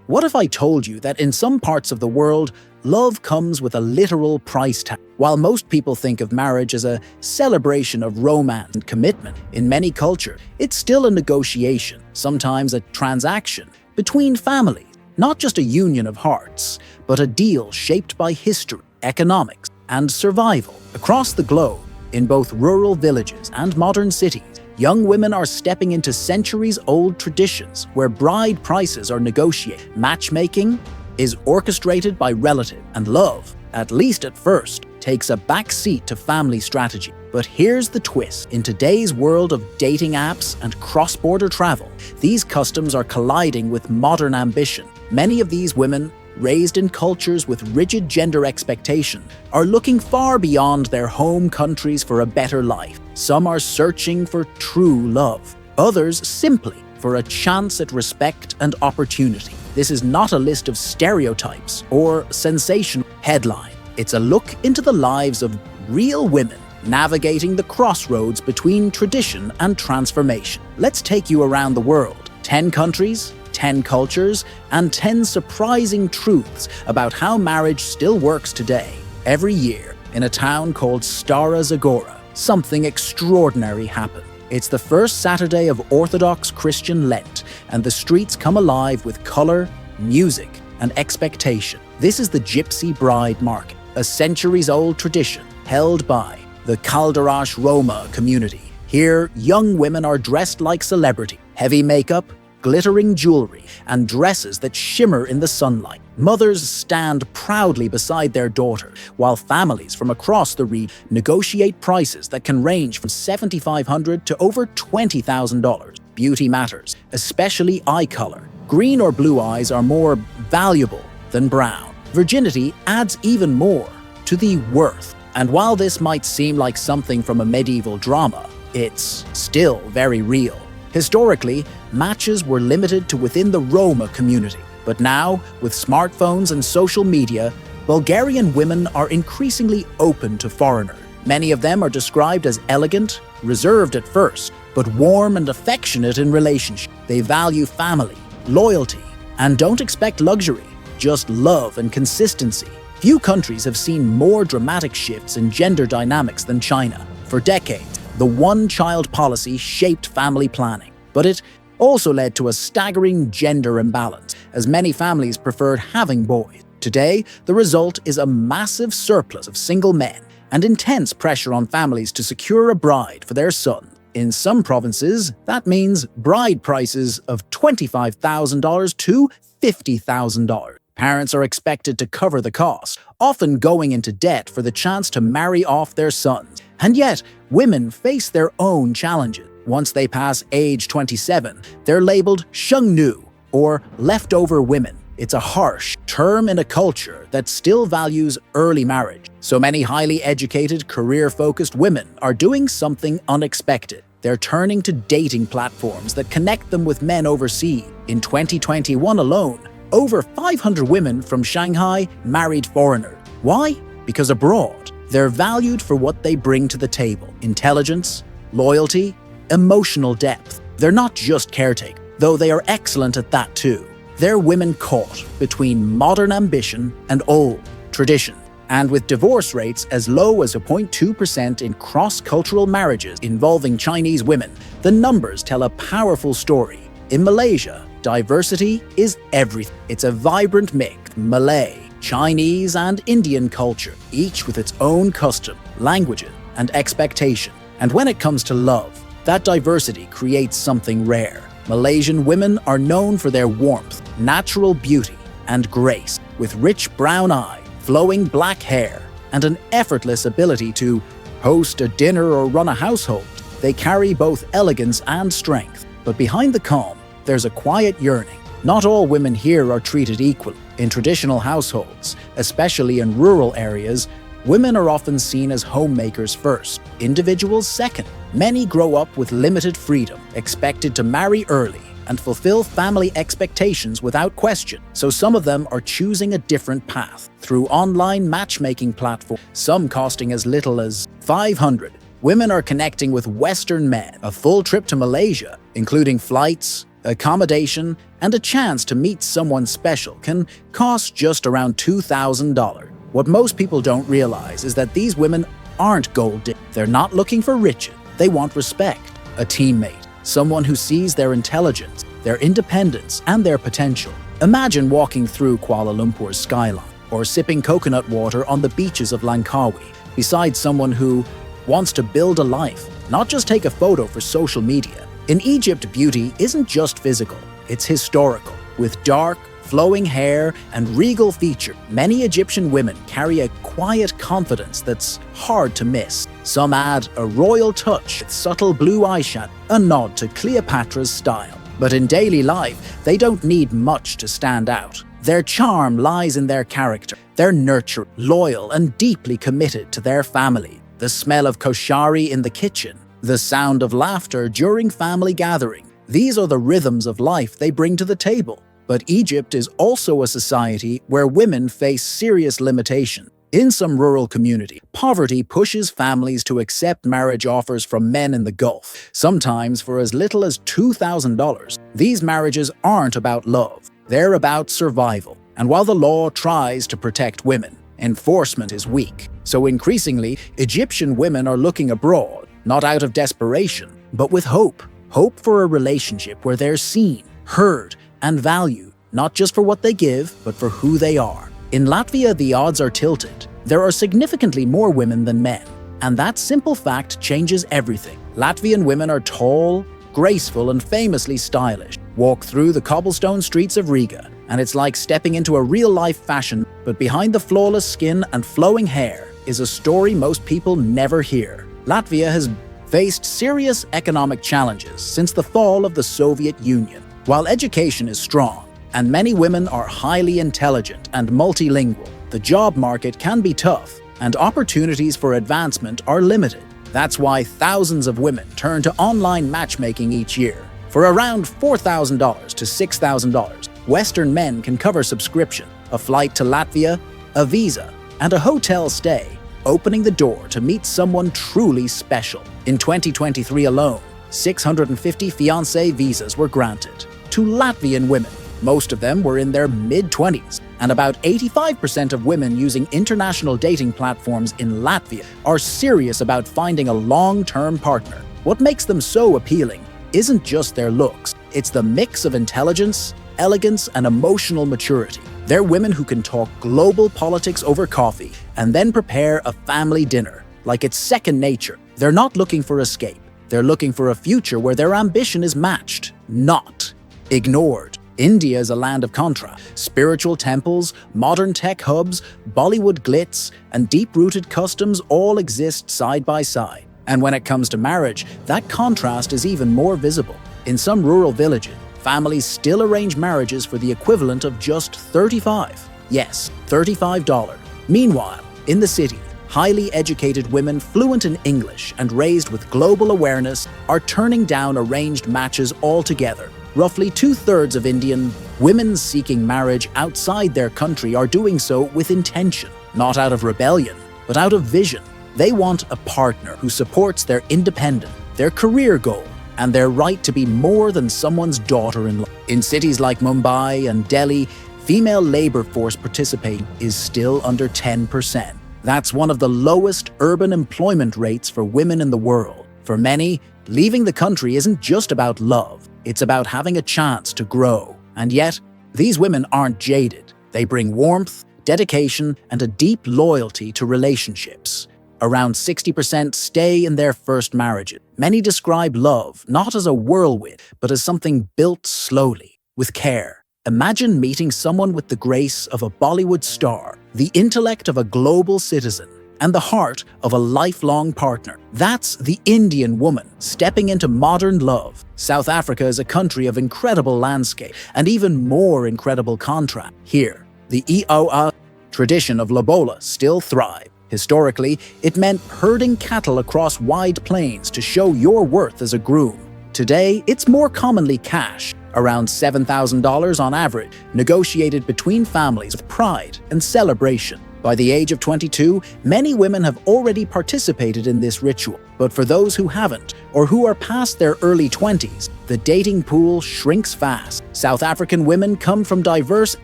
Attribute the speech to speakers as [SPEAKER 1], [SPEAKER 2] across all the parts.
[SPEAKER 1] What if I told you that in some parts of the world, love comes with a literal price tag? While most people think of marriage as a celebration of romance and commitment, in many cultures, it's still a negotiation, sometimes a transaction, between families. Not just a union of hearts, but a deal shaped by history, economics, and survival. Across the globe, in both rural villages and modern cities, young women are stepping into centuries-old traditions where bride prices are negotiated. Matchmaking is orchestrated by relative, and love, at least at first, takes a back seat to family strategy. But here's the twist. In today's world of dating apps and cross-border travel, these customs are colliding with modern ambition. Many of these women, raised in cultures with rigid gender expectations, are looking far beyond their home countries for a better life. Some are searching for true love, others simply for a chance at respect and opportunity. This is not a list of stereotypes or sensational headlines. It's a look into the lives of real women navigating the crossroads between tradition and transformation. Let's take you around the world. 10 countries, 10 cultures, and 10 surprising truths about how marriage still works today. Every year, in a town called Stara Zagora, something extraordinary happened. It's the first Saturday of Orthodox Christian Lent, and the streets come alive with color, music, and expectation. This is the Gypsy Bride Market, a centuries-old tradition held by the Calderash Roma community. Here, young women are dressed like celebrity, heavy makeup, glittering jewelry, and dresses that shimmer in the sunlight. Mothers stand proudly beside their daughters, while families from across the region negotiate prices that can range from $7,500 to over $20,000. Beauty matters, especially eye color. Green or blue eyes are more valuable than brown. Virginity adds even more to the worth. And while this might seem like something from a medieval drama, it's still very real. Historically, matches were limited to within the Roma community. But now, with smartphones and social media, Bulgarian women are increasingly open to foreigners. Many of them are described as elegant, reserved at first, but warm and affectionate in relationship. They value family, loyalty, and don't expect luxury, just love and consistency. Few countries have seen more dramatic shifts in gender dynamics than China. For decades, the one-child policy shaped family planning, but it also led to a staggering gender imbalance, as many families preferred having boys. Today, the result is a massive surplus of single men and intense pressure on families to secure a bride for their son. In some provinces, that means bride prices of $25,000 to $50,000. Parents are expected to cover the cost, often going into debt for the chance to marry off their sons. And yet, women face their own challenges. Once they pass age 27, they're labeled shungnu, or leftover women. It's a harsh term in a culture that still values early marriage. So many highly educated, career-focused women are doing something unexpected. They're turning to dating platforms that connect them with men overseas. In 2021 alone, over 500 women from Shanghai married foreigners. Why? Because abroad, they're valued for what they bring to the table: intelligence, loyalty, emotional depth. They're not just caretakers, though they are excellent at that too. They're women caught between modern ambition and old tradition. And with divorce rates as low as 0.2% in cross-cultural marriages involving Chinese women, the numbers tell a powerful story. In Malaysia, diversity is everything. It's a vibrant mix of Malay, Chinese, and Indian culture, each with its own custom, languages, and expectation. And when it comes to love, that diversity creates something rare. Malaysian women are known for their warmth, natural beauty, and grace, with rich brown eyes, flowing black hair, and an effortless ability to host a dinner or run a household. They carry both elegance and strength. But behind the calm, there's a quiet yearning. Not all women here are treated equally. In traditional households, especially in rural areas, women are often seen as homemakers first, individuals second. Many grow up with limited freedom, expected to marry early and fulfill family expectations without question. So some of them are choosing a different path through online matchmaking platforms, some costing as little as $500. Women are connecting with Western men, a full trip to Malaysia, including flights, accommodation, and a chance to meet someone special can cost just around $2,000. What most people don't realize is that these women aren't gold diggers. They're not looking for riches. They want respect, a teammate, someone who sees their intelligence, their independence, and their potential. Imagine walking through Kuala Lumpur's skyline or sipping coconut water on the beaches of Langkawi beside someone who wants to build a life, not just take a photo for social media. In Egypt, beauty isn't just physical, it's historical. With dark, flowing hair and regal features, many Egyptian women carry a quiet confidence that's hard to miss. Some add a royal touch with subtle blue eyeshadow, a nod to Cleopatra's style. But in daily life, they don't need much to stand out. Their charm lies in their character. They're nurturing, loyal, and deeply committed to their family. The smell of koshari in the kitchen, the sound of laughter during family gathering. These are the rhythms of life they bring to the table. But Egypt is also a society where women face serious limitation. In some rural community, poverty pushes families to accept marriage offers from men in the Gulf, sometimes for as little as $2,000. These marriages aren't about love, they're about survival. And while the law tries to protect women, enforcement is weak. So increasingly, Egyptian women are looking abroad, not out of desperation, but with hope. Hope for a relationship where they're seen, heard, and valued, not just for what they give, but for who they are. In Latvia, the odds are tilted. There are significantly more women than men, and that simple fact changes everything. Latvian women are tall, graceful, and famously stylish. Walk through the cobblestone streets of Riga, and it's like stepping into a real-life fashion, but behind the flawless skin and flowing hair is a story most people never hear. Latvia has faced serious economic challenges since the fall of the Soviet Union. While education is strong, and many women are highly intelligent and multilingual, the job market can be tough, and opportunities for advancement are limited. That's why thousands of women turn to online matchmaking each year. For around $4,000 to $6,000, Western men can cover subscription, a flight to Latvia, a visa, and a hotel stay, opening the door to meet someone truly special. In 2023 alone, 650 fiancé visas were granted to Latvian women. Most of them were in their mid-20s, and about 85% of women using international dating platforms in Latvia are serious about finding a long-term partner. What makes them so appealing isn't just their looks, it's the mix of intelligence, elegance, and emotional maturity. They're women who can talk global politics over coffee and then prepare a family dinner like it's second nature. They're not looking for escape. They're looking for a future where their ambition is matched, not ignored. India is a land of contrast. Spiritual temples, modern tech hubs, Bollywood glitz, and deep-rooted customs all exist side by side. And when it comes to marriage, that contrast is even more visible. In some rural villages, families still arrange marriages for the equivalent of just $35. Yes, $35. Meanwhile, in the city, highly educated women fluent in English and raised with global awareness are turning down arranged matches altogether. Roughly 2/3 of Indian women seeking marriage outside their country are doing so with intention, not out of rebellion, but out of vision. They want a partner who supports their independence, their career goal, and their right to be more than someone's daughter-in-law. In cities like Mumbai and Delhi, female labor force participation is still under 10%. That's one of the lowest urban employment rates for women in the world. For many, leaving the country isn't just about love, it's about having a chance to grow. And yet, these women aren't jaded. They bring warmth, dedication, and a deep loyalty to relationships. Around 60% stay in their first marriages. Many describe love not as a whirlwind, but as something built slowly, with care. Imagine meeting someone with the grace of a Bollywood star, the intellect of a global citizen, and the heart of a lifelong partner. That's the Indian woman stepping into modern love. South Africa is a country of incredible landscape and even more incredible contrast. Here, the Iowa tradition of Lobola still thrives. Historically, it meant herding cattle across wide plains to show your worth as a groom. Today, it's more commonly cash, around $7,000 on average, negotiated between families with pride and celebration. By the age of 22, many women have already participated in this ritual. But for those who haven't, or who are past their early 20s, the dating pool shrinks fast. South African women come from diverse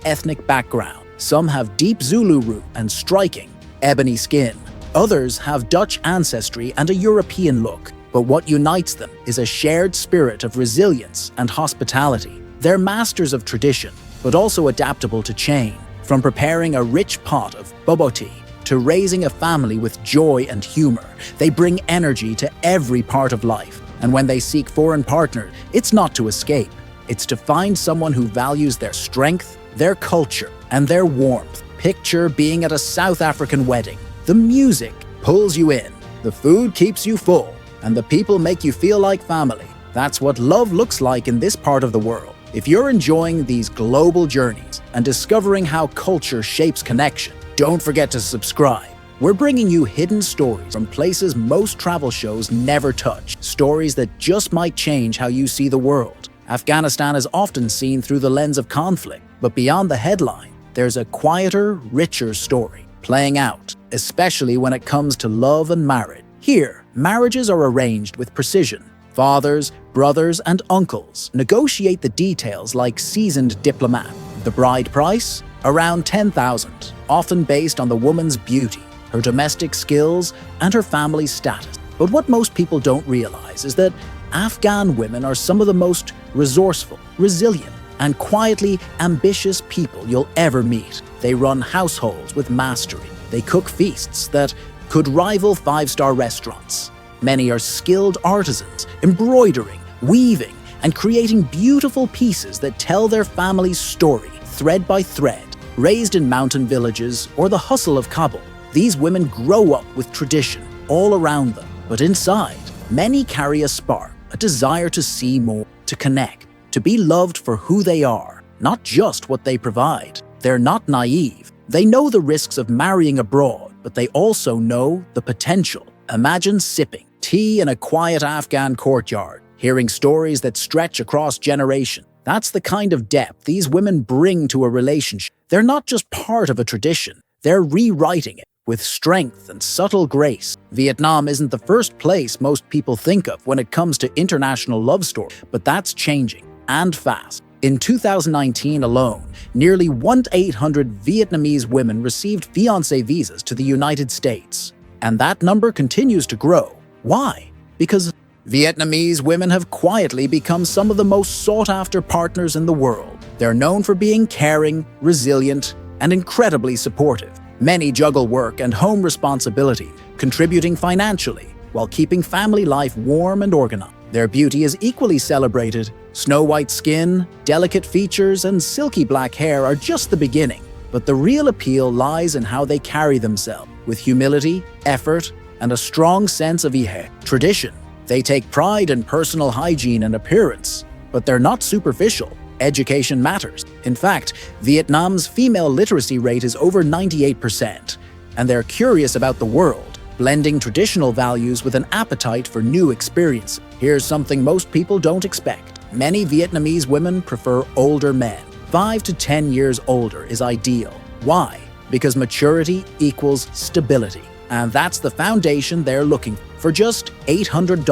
[SPEAKER 1] ethnic backgrounds. Some have deep Zulu root and striking, ebony skin. Others have Dutch ancestry and a European look. But what unites them is a shared spirit of resilience and hospitality. They're masters of tradition, but also adaptable to change. From preparing a rich pot of bobo tea to raising a family with joy and humor, they bring energy to every part of life. And when they seek foreign partners, it's not to escape. It's to find someone who values their strength, their culture, and their warmth. Picture being at a South African wedding. The music pulls you in, the food keeps you full, and the people make you feel like family. That's what love looks like in this part of the world. If you're enjoying these global journeys and discovering how culture shapes connection, don't forget to subscribe. We're bringing you hidden stories from places most travel shows never touch. Stories that just might change how you see the world. Afghanistan is often seen through the lens of conflict, but beyond the headline, there's a quieter, richer story playing out, especially when it comes to love and marriage. Here, marriages are arranged with precision. Fathers, brothers, and uncles negotiate the details like seasoned diplomats. The bride price? Around $10,000, often based on the woman's beauty, her domestic skills, and her family's status. But what most people don't realize is that Afghan women are some of the most resourceful, resilient, and quietly ambitious people you'll ever meet. They run households with mastery. They cook feasts that could rival five-star restaurants. Many are skilled artisans, embroidering, weaving, and creating beautiful pieces that tell their family's story, thread by thread. Raised in mountain villages or the hustle of Kabul, these women grow up with tradition all around them. But inside, many carry a spark, a desire to see more, to connect, to be loved for who they are, not just what they provide. They're not naive. They know the risks of marrying abroad, but they also know the potential. Imagine sipping tea in a quiet Afghan courtyard, hearing stories that stretch across generations. That's the kind of depth these women bring to a relationship. They're not just part of a tradition, they're rewriting it with strength and subtle grace. Vietnam isn't the first place most people think of when it comes to international love stories, but that's changing, and fast. In 2019 alone, nearly 1,800 Vietnamese women received fiancé visas to the United States. And that number continues to grow. Why? Because Vietnamese women have quietly become some of the most sought-after partners in the world. They're known for being caring, resilient, and incredibly supportive. Many juggle work and home responsibility, contributing financially while keeping family life warm and organized. Their beauty is equally celebrated. Snow-white skin, delicate features, and silky black hair are just the beginning. But the real appeal lies in how they carry themselves, with humility, effort, and a strong sense of tradition. They take pride in personal hygiene and appearance, but they're not superficial. Education matters. In fact, Vietnam's female literacy rate is over 98%, and they're curious about the world, blending traditional values with an appetite for new experiences. Here's something most people don't expect. Many Vietnamese women prefer older men. 5 to 10 years older is ideal. Why? Because maturity equals stability. And that's the foundation they're looking for just $800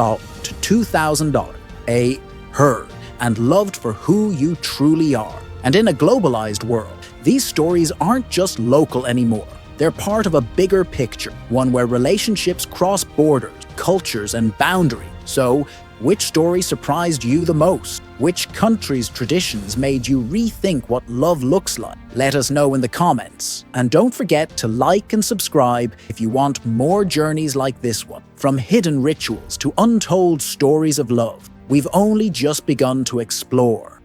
[SPEAKER 1] to $2,000. Heard and loved for who you truly are. And in a globalized world, these stories aren't just local anymore. They're part of a bigger picture, one where relationships cross borders, cultures, and boundaries. So, which story surprised you the most? Which country's traditions made you rethink what love looks like? Let us know in the comments. And don't forget to like and subscribe if you want more journeys like this one. From hidden rituals to untold stories of love, we've only just begun to explore.